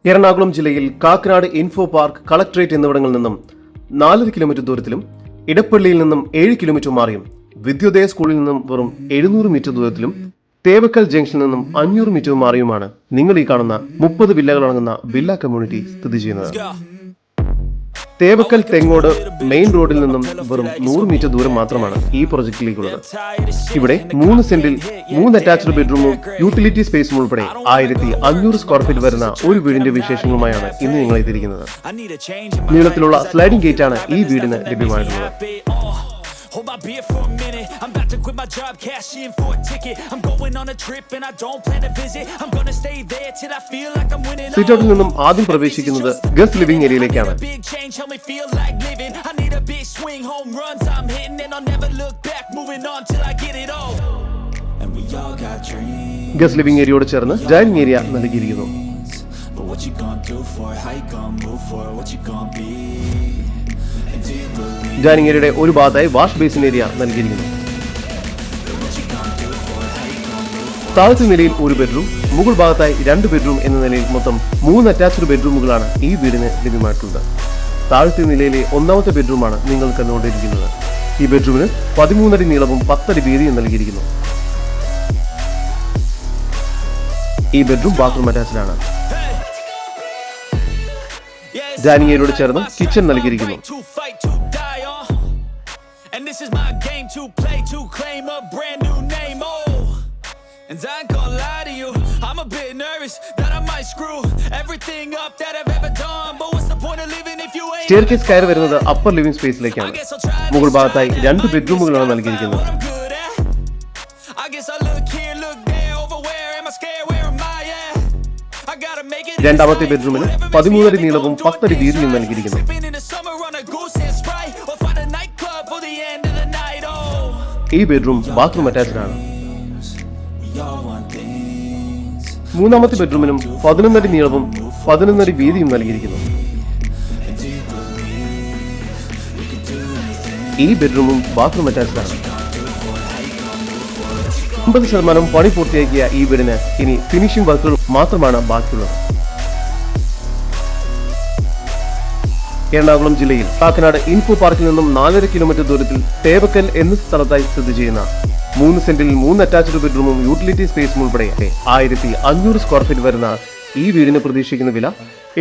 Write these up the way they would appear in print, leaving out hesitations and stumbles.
എറണാകുളം ജില്ലയിൽ Kakkanad info park, collectorate എന്നിവിടങ്ങളിൽ നിന്നും 4 കിലോമീറ്റർ ദൂരത്തിലും ഇടപ്പള്ളിയിൽ നിന്നും 7 കിലോമീറ്റർ മാറിയും വിദ്യോദയ സ്കൂളിൽ നിന്നും വെറും 700 മീറ്റർ ദൂരത്തിലും തേവക്കൽ ജംഗ്ഷനിൽ നിന്നും 500 മീറ്റർ മാറിയുമാണ് നിങ്ങൾ ഈ കാണുന്ന 30 വില്ലകളടങ്ങുന്ന വില്ല കമ്മ്യൂണിറ്റി സ്ഥിതി ചെയ്യുന്നത്. തേവക്കൽ തെങ്ങോട് മെയിൻ റോഡിൽ നിന്നും വെറും 100 മീറ്റർ ദൂരം മാത്രമാണ് ഈ പ്രൊജക്റ്റിലേക്കുള്ളത്. ഇവിടെ 3 സെന്റിൽ 3 അറ്റാച്ച്ഡ് ബെഡ്റൂമും യൂട്ടിലിറ്റി സ്പേസും ഉൾപ്പെടെ 1500 സ്ക്വയർ ഫീറ്റ് വരുന്ന ഒരു വീടിന്റെ വിശേഷങ്ങളുമായാണ് ഇന്ന് നിങ്ങൾ എത്തിയിരിക്കുന്നത്. നീളത്തിലുള്ള സ്ലൈഡിംഗ് ഗേറ്റ് ആണ് ഈ വീടിന് ലഭ്യമായിട്ടുള്ളത്. Hold my beer for a minute. I'm about to quit my job, cash in for a ticket. I'm going on a trip and I don't plan to visit. I'm gonna stay there till I feel like I'm winning. സിറ്റൗട്ടിൽ നിന്നും ആദ്യം പ്രവേശിക്കുന്നത് guest living ഏരിയയിലേക്കാണ്. Big change help me feel like living. I need a big swing, home runs I'm hitting and I'll never look back. Moving on till I get it all. And we all got dreams. Guest living ഏരിയയോട് ചേർന്ന് dining area നൽകിയിരിക്കുന്നു. But what you gonna do for it? How you gonna move for it? What you gonna be? Dining ഏരിയയുടെ ഒരു ഭാഗത്തായി wash basin area നൽകിയിരിക്കുന്നു. താഴത്തെ നിലയിൽ ഒരു ബെഡ്റൂം, മുകൾ ഭാഗത്തായി 2 ബെഡ്റൂം എന്ന നിലയിൽ മൊത്തം 3 അറ്റാച്ച്ഡ് ബെഡ്റൂമുകളാണ് ഈ വീടിന് ലഭ്യമായിട്ടുള്ളത്. താഴത്തെ നിലയിലെ 1ാമത്തെ ബെഡ്റൂമാണ് നിങ്ങൾ കണ്ടുകൊണ്ടിരിക്കുന്നത്. ഈ ബെഡ്റൂമിന് 13 അടി നീളവും 10 അടി വീതിയും നൽകിയിരിക്കുന്നു. ഈ ബെഡ്റൂം ബാത്റൂം അറ്റാച്ച്ഡ് ആണ്. ഡൈനിങ് ഏരിയയോട് ചേർന്ന് കിച്ചൺ നൽകിയിരിക്കുന്നു. And this is my game to play to claim a brand new name. Oh, and I ain't gonna lie to you, I'm a bit nervous that I might screw everything up that I've ever done. But what's the point of living if you ain't? Staircase കയറി വരുന്നത് upper living സ്പേസിലേക്കാണ്. മുകൾ ഭാഗത്തായി 2 ബെഡ്റൂമുകളാണ് നൽകിയിരിക്കുന്നത്. രണ്ടാമത്തെ ബെഡ്റൂമിന് 13 അടി നീളവും 10 അടി വീതിയും നൽകിയിരിക്കുന്നു. ഈ ബെഡ്റൂം ബാത്റൂം അറ്റാച്ച്ഡ് ആണ്. 3ാമത്തെ ബെഡ്റൂമിനും 11 അടി നീളവും 11 അടി വീതിയും നൽകിയിരിക്കുന്നു. ഈ ബെഡ്റൂമും ബാത്റൂം അറ്റാച്ച്ഡ് ആണ്. 50% പണി പൂർത്തിയാക്കിയ ഈ വീടിന് ഇനി ഫിനിഷിംഗ് വർക്കുകൾ മാത്രമാണ് ബാക്കിയുള്ളത്. എറണാകുളം ജില്ലയിൽ കാക്കനാട് ഇൻഫോ പാർക്കിൽ നിന്നും 4.5 കിലോമീറ്റർ ദൂരത്തിൽ തേവക്കൽ എന്ന സ്ഥലത്തായി സ്ഥിതി ചെയ്യുന്ന 3 സെന്റിൽ 3 അറ്റാച്ച്ഡ് ബെഡ്റൂമും യൂട്ടിലിറ്റി സ്പേസും ഉൾപ്പെടെ 1500 സ്ക്വയർ ഫീറ്റ് വരുന്ന ഈ വീടിന് പ്രതീക്ഷിക്കുന്ന വില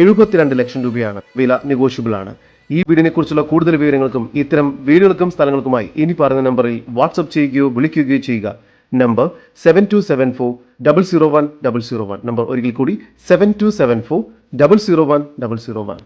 72 ലക്ഷം രൂപയാണ്. വില നെഗോഷ്യബിൾ ആണ്. ഈ വീടിനെ കുറിച്ചുള്ള കൂടുതൽ വിവരങ്ങൾക്കും ഇത്തരം വീടുകൾക്കും സ്ഥലങ്ങൾക്കുമായി ഇനി പറയുന്ന നമ്പറിൽ വാട്സ്ആപ്പ് ചെയ്യുകയോ വിളിക്കുകയോ ചെയ്യുക. നമ്പർ 7274001001. നമ്പർ ഒരിക്കൽ കൂടി 7274001001.